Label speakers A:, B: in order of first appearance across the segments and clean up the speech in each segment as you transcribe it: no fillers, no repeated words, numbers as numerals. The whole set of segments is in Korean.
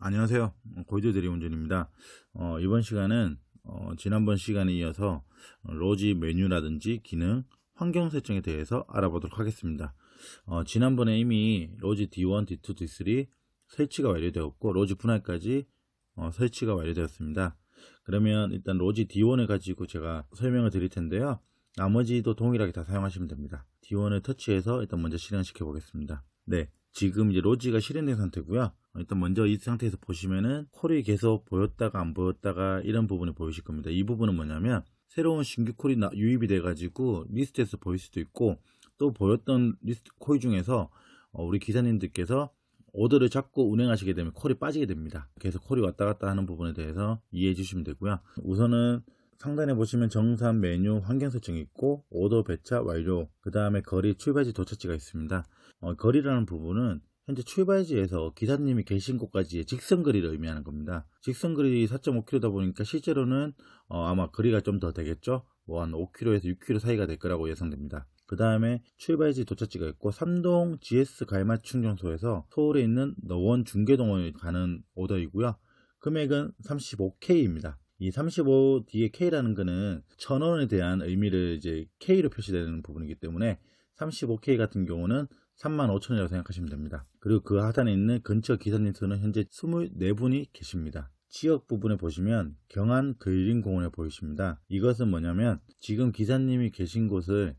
A: 안녕하세요. 골드 대리운전입니다. 이번 시간은 지난번 시간에 이어서 로지 메뉴라든지 기능, 환경 설정에 대해서 알아보도록 하겠습니다. 지난번에 이미 로지 D1, D2, D3 설치가 완료되었고 로지 분할까지 설치가 완료되었습니다. 그러면 일단 로지 D1을 가지고 제가 설명을 드릴 텐데요. 나머지도 동일하게 다 사용하시면 됩니다. D1을 터치해서 일단 먼저 실행시켜 보겠습니다. 네, 지금 이제 로지가 실행된 상태고요. 일단 먼저 이 상태에서 보시면은 콜이 계속 보였다가 안 보였다가 이런 부분이 보이실 겁니다. 이 부분은 뭐냐면 새로운 신규 콜이 유입이 돼 가지고 리스트에서 보일 수도 있고, 또 보였던 리스트 콜 중에서 우리 기사님들께서 오더를 잡고 운행하시게 되면 콜이 빠지게 됩니다. 계속 콜이 왔다 갔다 하는 부분에 대해서 이해해 주시면 되고요. 우선은 상단에 보시면 정산 메뉴 환경 설정이 있고, 오더 배차 완료, 그 다음에 거리 출발지 도착지가 있습니다. 거리라는 부분은 현재 출발지에서 기사님이 계신 곳까지의 직선 거리를 의미하는 겁니다. 직선 거리 4.5km다 보니까 실제로는 아마 거리가 좀 더 되겠죠. 한 5km에서 6km 사이가 될 거라고 예상됩니다. 그 다음에 출발지 도착지가 있고, 삼동 GS 갈마 충전소에서 서울에 있는 너원 중계동을 가는 오더이고요. 금액은 35K입니다. 이 35 뒤에 K라는 거는 1,000원에 대한 의미를 이제 K로 표시되는 부분이기 때문에 35K 같은 경우는 35,000원이라고 생각하시면 됩니다. 그리고 그 하단에 있는 근처 기사님 수는 현재 24분이 계십니다. 지역 부분에 보시면 경안 근린공원에 보이십니다. 이것은 뭐냐면 지금 기사님이 계신 곳을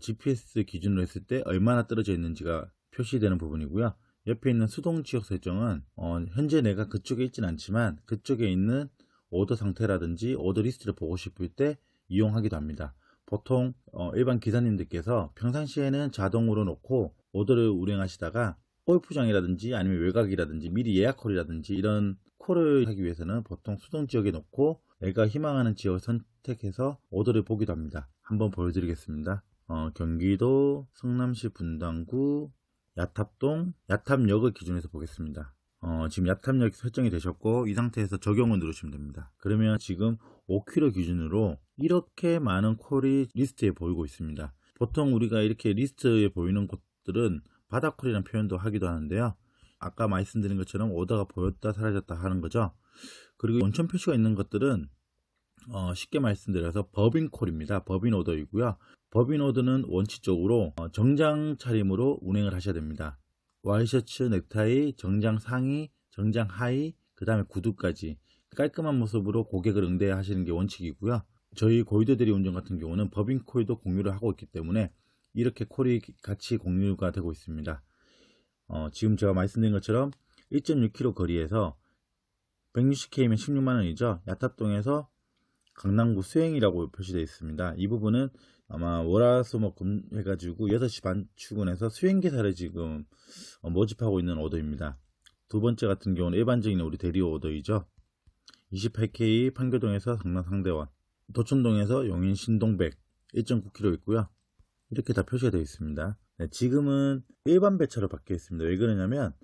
A: GPS 기준으로 했을 때 얼마나 떨어져 있는지가 표시되는 부분이고요. 옆에 있는 수동지역 설정은 현재 내가 그쪽에 있진 않지만 그쪽에 있는 오더 상태라든지 오더 리스트를 보고 싶을 때 이용하기도 합니다. 보통 일반 기사님들께서 평상시에는 자동으로 놓고 오더를 운행하시다가 골프장이라든지 아니면 외곽이라든지 미리 예약 콜이라든지 이런 콜을 하기 위해서는 보통 수동 지역에 놓고 내가 희망하는 지역을 선택해서 오더를 보기도 합니다. 한번 보여드리겠습니다. 경기도 성남시 분당구 야탑동 야탑역을 기준해서 보겠습니다. 지금 야탑역이 설정이 되셨고 이 상태에서 적용을 누르시면 됩니다. 그러면 지금 5km 기준으로 이렇게 많은 콜이 리스트에 보이고 있습니다. 보통 우리가 이렇게 리스트에 보이는 곳들은 바닥콜이라는 표현도 하기도 하는데요. 아까 말씀드린 것처럼 오더가 보였다 사라졌다 하는 거죠. 그리고 원천 표시가 있는 것들은 쉽게 말씀드려서 법인콜입니다. 법인 오더이고요. 법인 오더는 원칙적으로 정장 차림으로 운행을 하셔야 됩니다. 와이셔츠, 넥타이, 정장 상의, 정장 하의, 그 다음에 구두까지 깔끔한 모습으로 고객을 응대하시는 게 원칙이고요. 저희 골드 대리운전 같은 경우는 법인 콜도 공유를 하고 있기 때문에 이렇게 콜이 같이 공유가 되고 있습니다. 지금 제가 말씀드린 것처럼 1.6km 거리에서 160K면 16만원이죠. 야탑동에서 강남구 수행이라고 표시되어 있습니다. 이 부분은 아마 월화수목금 해가지고 6시 반 출근해서 수행기사를 지금 모집하고 있는 오더입니다. 두 번째 같은 경우는 일반적인 우리 대리 오더이죠. 28K 판교동에서 강남 상대원, 도촌동에서 용인 신동백 1.9km 있고요. 이렇게 다 표시가 되어 있습니다. 네, 지금은 일반 배차로 바뀌어 있습니다. 왜 그러냐면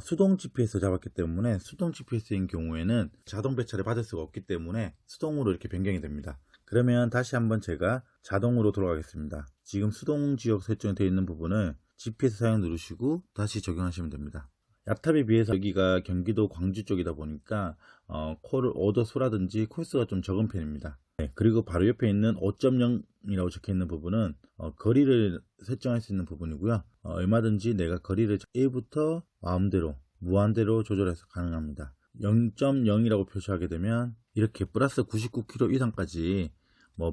A: 수동 GPS를 잡았기 때문에 수동 GPS인 경우에는 자동 배차를 받을 수가 없기 때문에 수동으로 이렇게 변경이 됩니다. 그러면 다시 한번 제가 자동으로 돌아가겠습니다. 지금 수동 지역 설정이 되어 있는 부분을 GPS 사용 누르시고 다시 적용하시면 됩니다. 야탑에 비해서 여기가 경기도 광주 쪽이다 보니까 콜 오더 수라든지 콜수가 좀 적은 편입니다. 네, 그리고 바로 옆에 있는 5.0이라고 적혀 있는 부분은 거리를 설정할 수 있는 부분이고요. 얼마든지 내가 거리를 1부터 마음대로 무한대로 조절해서 가능합니다. 0.0이라고 표시하게 되면 이렇게 플러스 99km 이상까지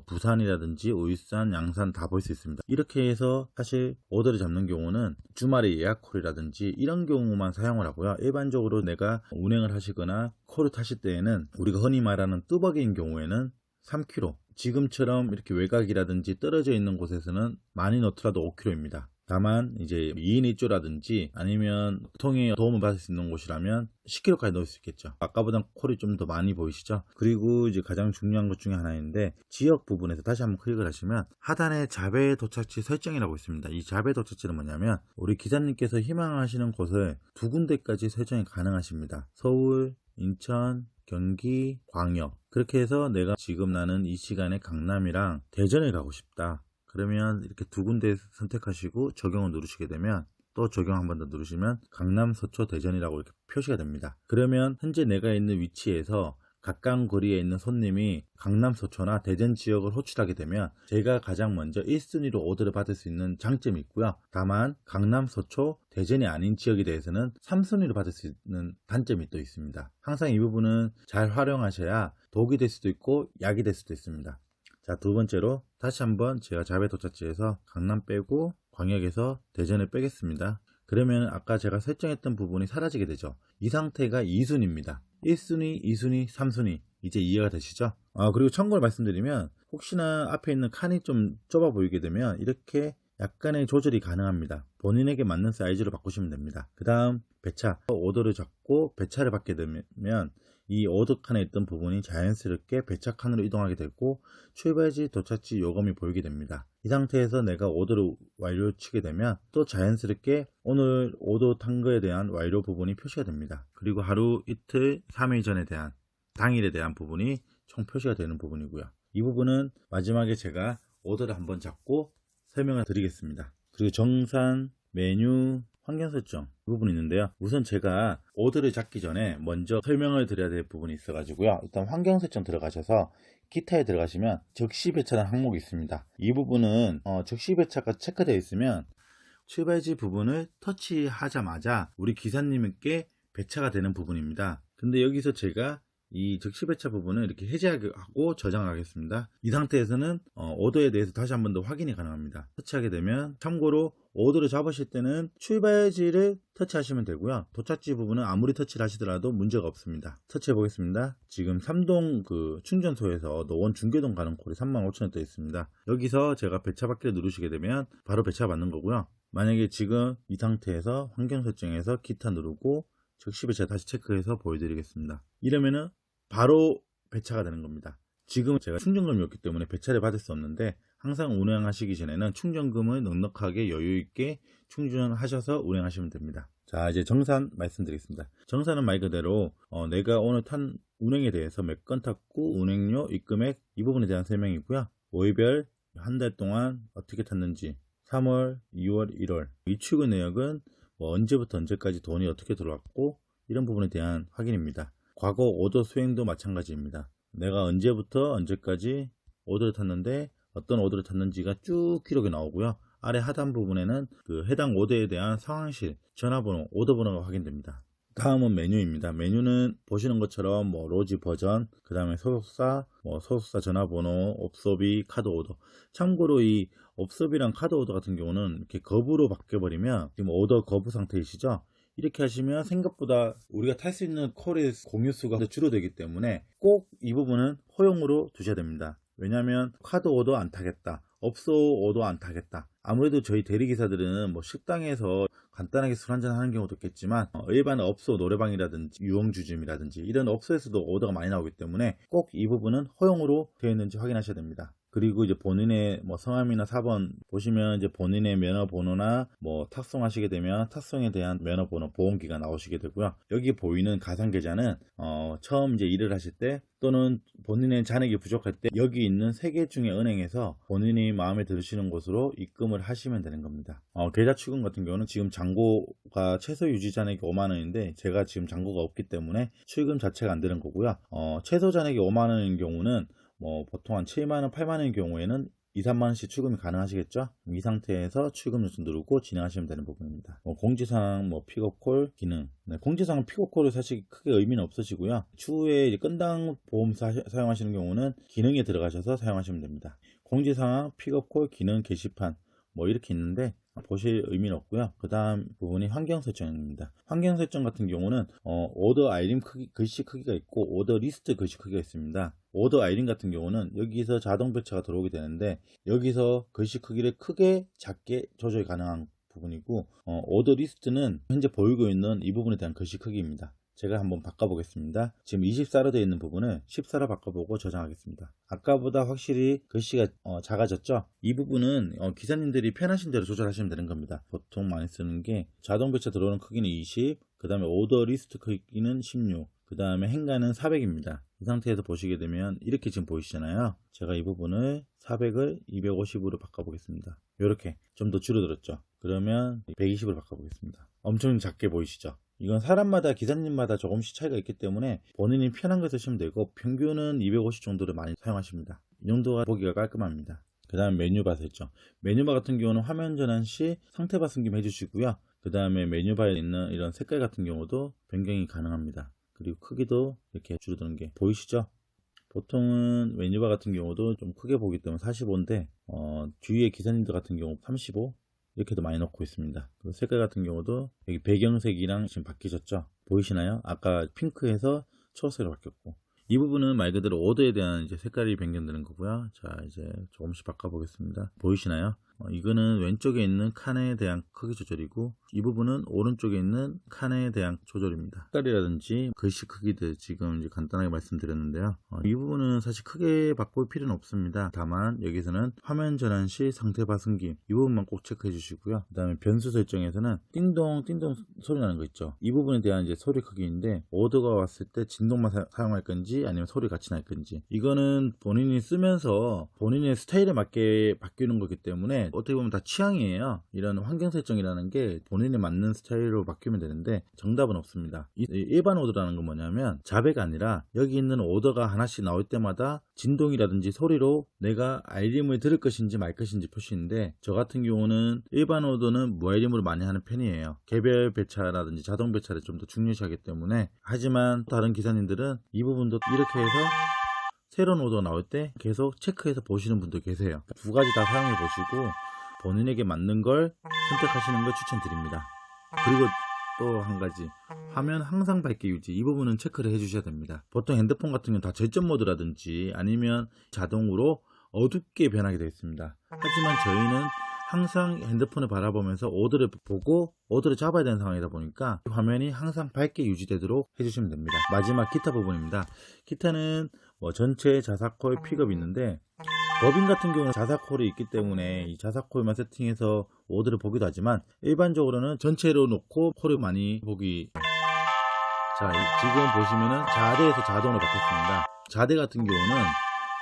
A: 부산이라든지 울산, 양산 다 볼 수 있습니다. 이렇게 해서 사실 오더를 잡는 경우는 주말에 예약 콜이라든지 이런 경우만 사용을 하고요. 일반적으로 내가 운행을 하시거나 콜을 타실 때에는 우리가 흔히 말하는 뚜벅이인 경우에는 3km, 지금처럼 이렇게 외곽이라든지 떨어져 있는 곳에서는 많이 넣더라도 5km입니다. 다만 이제 2인 1조라든지 아니면 통에 도움을 받을 수 있는 곳이라면 10km까지 넣을 수 있겠죠. 아까보다 콜이 좀 더 많이 보이시죠? 그리고 이제 가장 중요한 것 중에 하나인데 지역 부분에서 다시 한번 클릭을 하시면 하단에 자배 도착지 설정이라고 있습니다. 이 자배 도착지는 뭐냐면 우리 기사님께서 희망하시는 곳을 두 군데까지 설정이 가능하십니다. 서울, 인천, 경기, 광역. 그렇게 해서 내가 지금 나는 이 시간에 강남이랑 대전에 가고 싶다. 그러면 이렇게 두 군데 선택하시고 적용을 누르시게 되면 또 적용 한 번 더 누르시면 강남, 서초, 대전이라고 이렇게 표시가 됩니다. 그러면 현재 내가 있는 위치에서 가까운 거리에 있는 손님이 강남, 서초나 대전 지역을 호출하게 되면 제가 가장 먼저 1순위로 오더를 받을 수 있는 장점이 있고요. 다만 강남, 서초, 대전이 아닌 지역에 대해서는 3순위로 받을 수 있는 단점이 또 있습니다. 항상 이 부분은 잘 활용하셔야 독이 될 수도 있고 약이 될 수도 있습니다. 자, 두 번째로 다시 한번 제가 자배 도착지에서 강남 빼고 광역에서 대전을 빼겠습니다. 그러면 아까 제가 설정했던 부분이 사라지게 되죠. 이 상태가 2순위입니다. 1순위, 2순위, 3순위 이제 이해가 되시죠? 그리고 참고로 말씀드리면 혹시나 앞에 있는 칸이 좀 좁아 보이게 되면 이렇게 약간의 조절이 가능합니다. 본인에게 맞는 사이즈로 바꾸시면 됩니다. 그 다음 배차, 오더를 잡고 배차를 받게 되면 이 오더 칸에 있던 부분이 자연스럽게 배차 칸으로 이동하게 되고 출발지, 도착지 요금이 보이게 됩니다. 이 상태에서 내가 오더를 완료 치게 되면 또 자연스럽게 오늘 오더 탄 거에 대한 완료 부분이 표시가 됩니다. 그리고 하루, 이틀, 3일 전에 대한 당일에 대한 부분이 총 표시가 되는 부분이고요. 이 부분은 마지막에 제가 오더를 한번 잡고 설명을 드리겠습니다. 그리고 정산, 메뉴, 환경 설정 이 부분이 있는데요. 우선 제가 오더를 잡기 전에 먼저 설명을 드려야 될 부분이 있어가지고요. 일단 환경 설정 들어가셔서 기타에 들어가시면 즉시 배차라는 항목이 있습니다. 이 부분은 즉시 배차가 체크되어 있으면 출발지 부분을 터치하자마자 우리 기사님께 배차가 되는 부분입니다. 근데 여기서 제가 이 즉시 배차 부분을 이렇게 해제하고 저장을 하겠습니다. 이 상태에서는 오더에 대해서 다시 한 번 더 확인이 가능합니다. 터치하게 되면 참고로 오더를 잡으실 때는 출발지를 터치하시면 되고요. 도착지 부분은 아무리 터치를 하시더라도 문제가 없습니다. 터치해 보겠습니다. 지금 삼동 그 충전소에서 노원 중계동 가는 콜이 35,000원 떠 있습니다. 여기서 제가 배차 받기를 누르시게 되면 바로 배차 받는 거고요. 만약에 지금 이 상태에서 환경 설정에서 기타 누르고 즉시 배차 다시 체크해서 보여드리겠습니다. 이러면은 바로 배차가 되는 겁니다. 지금은 제가 충전금이 없기 때문에 배차를 받을 수 없는데 항상 운행하시기 전에는 충전금을 넉넉하게 여유있게 충전하셔서 운행하시면 됩니다. 자, 이제 정산 말씀드리겠습니다. 정산은 말 그대로 내가 오늘 탄 운행에 대해서 몇 건 탔고 운행료, 입금액 이 부분에 대한 설명이고요. 월별 한 달 동안 어떻게 탔는지 3월, 2월, 1월 이 출근 내역은 언제부터 언제까지 돈이 어떻게 들어왔고 이런 부분에 대한 확인입니다. 과거 오더 수행도 마찬가지입니다. 내가 언제부터 언제까지 오더를 탔는데 어떤 오더를 탔는지가 쭉 기록이 나오고요. 아래 하단 부분에는 그 해당 오더에 대한 상황실, 전화번호, 오더 번호가 확인됩니다. 다음은 메뉴입니다. 메뉴는 보시는 것처럼 로지 버전, 그 다음에 소속사, 소속사 전화번호, 업소비, 카드 오더. 참고로 이 업소비랑 카드 오더 같은 경우는 이렇게 거부로 바뀌어버리면 지금 오더 거부 상태이시죠? 이렇게 하시면 생각보다 우리가 탈 수 있는 콜의 공유수가 줄어들기 때문에 꼭 이 부분은 허용으로 두셔야 됩니다. 왜냐하면 카드 오더 안 타겠다, 업소 오더 안 타겠다. 아무래도 저희 대리기사들은 식당에서 간단하게 술 한잔 하는 경우도 있겠지만 일반 업소 노래방이라든지 유흥주점이라든지 이런 업소에서도 오더가 많이 나오기 때문에 꼭 이 부분은 허용으로 되어 있는지 확인하셔야 됩니다. 그리고 이제 본인의 성함이나 사번 보시면 이제 본인의 면허번호나 탁송하시게 되면 탁송에 대한 면허번호 보험기가 나오시게 되고요. 여기 보이는 가상계좌는 처음 이제 일을 하실 때 또는 본인의 잔액이 부족할 때 여기 있는 3개 중에 은행에서 본인이 마음에 드시는 곳으로 입금을 하시면 되는 겁니다. 계좌 출금 같은 경우는 지금 잔고가 최소 유지 잔액이 5만원인데 제가 지금 잔고가 없기 때문에 출금 자체가 안 되는 거고요. 최소 잔액이 5만원인 경우는 보통 한 7만원, 8만원인 경우에는 2, 3만원씩 출금이 가능하시겠죠? 이 상태에서 출금 요청 누르고 진행하시면 되는 부분입니다. 공지사항, 픽업콜 기능. 네, 공지사항 픽업콜은 사실 크게 의미는 없으시고요. 추후에 이제 건당 보험사 사용하시는 경우는 기능에 들어가셔서 사용하시면 됩니다. 공지사항, 픽업콜 기능 게시판 이렇게 있는데 보실 의미는 없고요. 그 다음 부분이 환경 설정입니다. 환경 설정 같은 경우는 오더 아이템 크기, 글씨 크기가 있고 오더 리스트 글씨 크기가 있습니다. 오더 아이템 같은 경우는 여기서 자동 배차가 들어오게 되는데 여기서 글씨 크기를 크게 작게 조절이 가능한 부분이고 오더 리스트는 현재 보이고 있는 이 부분에 대한 글씨 크기입니다. 제가 한번 바꿔보겠습니다. 지금 24로 되어 있는 부분을 14로 바꿔보고 저장하겠습니다. 아까보다 확실히 글씨가 작아졌죠? 이 부분은 기사님들이 편하신 대로 조절하시면 되는 겁니다. 보통 많이 쓰는 게 자동 배차 들어오는 크기는 20, 그 다음에 오더 리스트 크기는 16, 그 다음에 행간은 400입니다. 이 상태에서 보시게 되면 이렇게 지금 보이시잖아요. 제가 이 부분을 400을 250으로 바꿔보겠습니다. 이렇게 좀 더 줄어들었죠. 그러면 120으로 바꿔보겠습니다. 엄청 작게 보이시죠? 이건 사람마다 기사님마다 조금씩 차이가 있기 때문에 본인이 편한 거 쓰시면 되고, 평균은 250 정도를 많이 사용하십니다. 이 정도가 보기가 깔끔합니다. 그 다음 메뉴바 했죠. 메뉴바 같은 경우는 화면 전환 시 상태바 숨김 해주시고요. 그 다음에 메뉴바에 있는 이런 색깔 같은 경우도 변경이 가능합니다. 그리고 크기도 이렇게 줄어드는 게 보이시죠? 보통은 메뉴바 같은 경우도 좀 크게 보기 때문에 45인데 주위의 기사님들 같은 경우 35 이렇게도 많이 넣고 있습니다. 그리고 색깔 같은 경우도 여기 배경색이랑 지금 바뀌셨죠? 보이시나요? 아까 핑크에서 초록색으로 바뀌었고, 이 부분은 말 그대로 오더에 대한 이제 색깔이 변경되는 거고요. 자, 이제 조금씩 바꿔보겠습니다. 보이시나요? 이거는 왼쪽에 있는 칸에 대한 크기 조절이고, 이 부분은 오른쪽에 있는 칸에 대한 조절입니다. 색깔이라든지 글씨 크기들 지금 이제 간단하게 말씀드렸는데요. 이 부분은 사실 크게 바꿀 필요는 없습니다. 다만 여기서는 화면 전환 시 상태바 숨김 이 부분만 꼭 체크해 주시고요. 그 다음에 변수 설정에서는 띵동 띵동 소리 나는 거 있죠. 이 부분에 대한 이제 소리 크기인데, 오더가 왔을 때 진동만 사용할 건지 아니면 소리 같이 날 건지, 이거는 본인이 쓰면서 본인의 스타일에 맞게 바뀌는 거기 때문에 어떻게 보면 다 취향이에요. 이런 환경 설정이라는 게 본인에 맞는 스타일로 바뀌면 되는데 정답은 없습니다. 이 일반 오더라는 건 뭐냐면 자배가 아니라 여기 있는 오더가 하나씩 나올 때마다 진동이라든지 소리로 내가 알림을 들을 것인지 말 것인지 표시인데, 저 같은 경우는 일반 오더는 무알림으로 많이 하는 편이에요. 개별 배차라든지 자동 배차를 좀 더 중요시하기 때문에. 하지만 다른 기사님들은 이 부분도 이렇게 해서 새로운 오더가 나올 때 계속 체크해서 보시는 분도 계세요. 두 가지 다 사용해 보시고 본인에게 맞는 걸 선택하시는 걸 추천드립니다. 그리고 또 한 가지, 화면 항상 밝게 유지, 이 부분은 체크를 해 주셔야 됩니다. 보통 핸드폰 같은 경우는 다 절전 모드라든지 아니면 자동으로 어둡게 변하게 되어 있습니다. 하지만 저희는 항상 핸드폰을 바라보면서 오더를 보고 오더를 잡아야 되는 상황이다 보니까 화면이 항상 밝게 유지되도록 해주시면 됩니다. 마지막 기타 부분입니다. 기타는 전체 자사콜 픽업이 있는데, 법인 같은 경우는 자사콜이 있기 때문에 이 자사콜만 세팅해서 오더를 보기도 하지만, 일반적으로는 전체로 놓고 콜을 많이 보기. 자, 지금 보시면은 자대에서 자동으로 바뀌었습니다. 자대 같은 경우는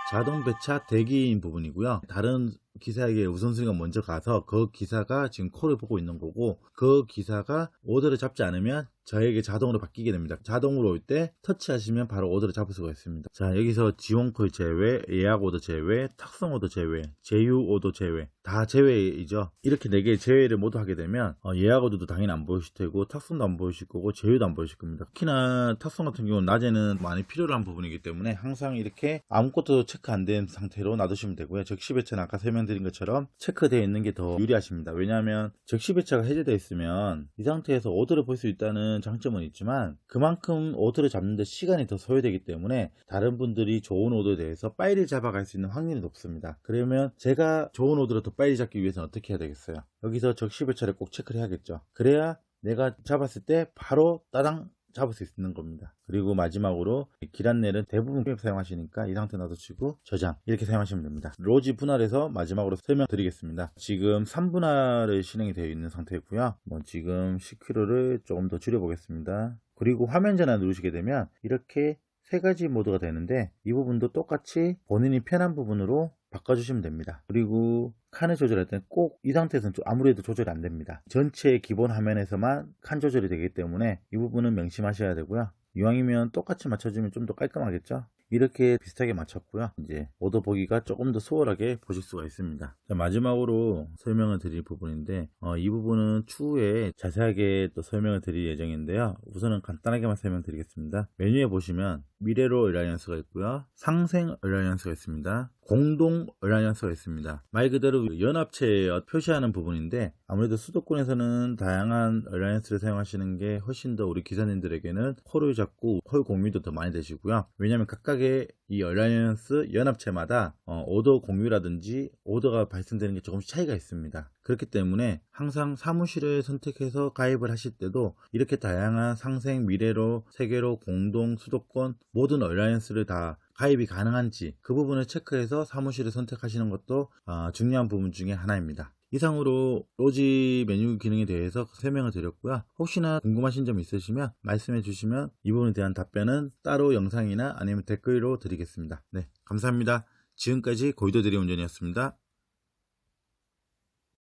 A: 자동 배차 대기인 부분이고요. 다른 기사에게 우선순위가 먼저 가서 그 기사가 지금 콜을 보고 있는 거고, 그 기사가 오더를 잡지 않으면 저에게 자동으로 바뀌게 됩니다. 자동으로 올 때 터치하시면 바로 오더를 잡을 수가 있습니다. 자, 여기서 지원 콜 제외, 예약 오더 제외, 탁성 오더 제외, 제휴 오더 제외, 다 제외이죠. 이렇게 4개의 제외를 모두 하게 되면 예약 오더도 당연히 안 보이실 테고, 탁성도 안 보이실 거고, 제휴도 안 보이실 겁니다. 특히나 탁성 같은 경우는 낮에는 많이 필요로 한 부분이기 때문에 항상 이렇게 아무것도 체크 안 된 상태로 놔두시면 되고요. 적시 배차는 아까 설명드린 것처럼 체크되어 있는 게 더 유리하십니다. 왜냐하면 적시 배차가 해제되어 있으면 이 상태에서 오더를 볼 수 있다는 장점은 있지만, 그만큼 오더를 잡는 데 시간이 더 소요되기 때문에 다른 분들이 좋은 오더에 대해서 빨리 잡아갈 수 있는 확률이 높습니다. 그러면 제가 좋은 오더를 더 빨리 잡기 위해서는 어떻게 해야 되겠어요? 여기서 적시 배차를 꼭 체크를 해야겠죠. 그래야 내가 잡았을 때 바로 따당 잡을 수 있는 겁니다. 그리고 마지막으로 길 안내는 대부분 웹 사용하시니까 이 상태 놔두시고 저장 이렇게 사용하시면 됩니다. 로지 분할해서 마지막으로 설명드리겠습니다. 지금 3분할을 실행이 되어 있는 상태고요. 지금 10kg를 조금 더 줄여 보겠습니다. 그리고 화면 전환 누르시게 되면 이렇게 3가지 모드가 되는데, 이 부분도 똑같이 본인이 편한 부분으로 바꿔주시면 됩니다. 그리고 칸을 조절할 때는 꼭 이 상태에서는 아무래도 조절이 안 됩니다. 전체 기본 화면에서만 칸 조절이 되기 때문에 이 부분은 명심하셔야 되고요. 이왕이면 똑같이 맞춰주면 좀 더 깔끔하겠죠? 이렇게 비슷하게 맞췄고요. 이제 오더 보기가 조금 더 수월하게 보실 수가 있습니다. 자, 마지막으로 설명을 드릴 부분인데, 이 부분은 추후에 자세하게 또 설명을 드릴 예정인데요. 우선은 간단하게만 설명드리겠습니다. 메뉴에 보시면 미래로 얼라이언스가 있고요, 상생 얼라이언스가 있습니다, 공동 얼라이언스가 있습니다. 말 그대로 연합체에 표시하는 부분인데, 아무래도 수도권에서는 다양한 얼라이언스를 사용하시는 게 훨씬 더 우리 기사님들에게는 콜을 잡고 콜 공유도 더 많이 되시고요. 왜냐하면 각각의 이 얼라이언스 연합체마다 오더 공유라든지 오더가 발생되는 게 조금씩 차이가 있습니다. 그렇기 때문에 항상 사무실을 선택해서 가입을 하실 때도 이렇게 다양한 상생, 미래로, 세계로, 공동, 수도권 모든 얼라이언스를 다 가입이 가능한지 그 부분을 체크해서 사무실을 선택하시는 것도 중요한 부분 중에 하나입니다. 이상으로 로지 메뉴 기능에 대해서 설명을 드렸고요. 혹시나 궁금하신 점 있으시면 말씀해 주시면 이 부분에 대한 답변은 따로 영상이나 아니면 댓글로 드리겠습니다. 네, 감사합니다. 지금까지 고이도 대리운전이었습니다.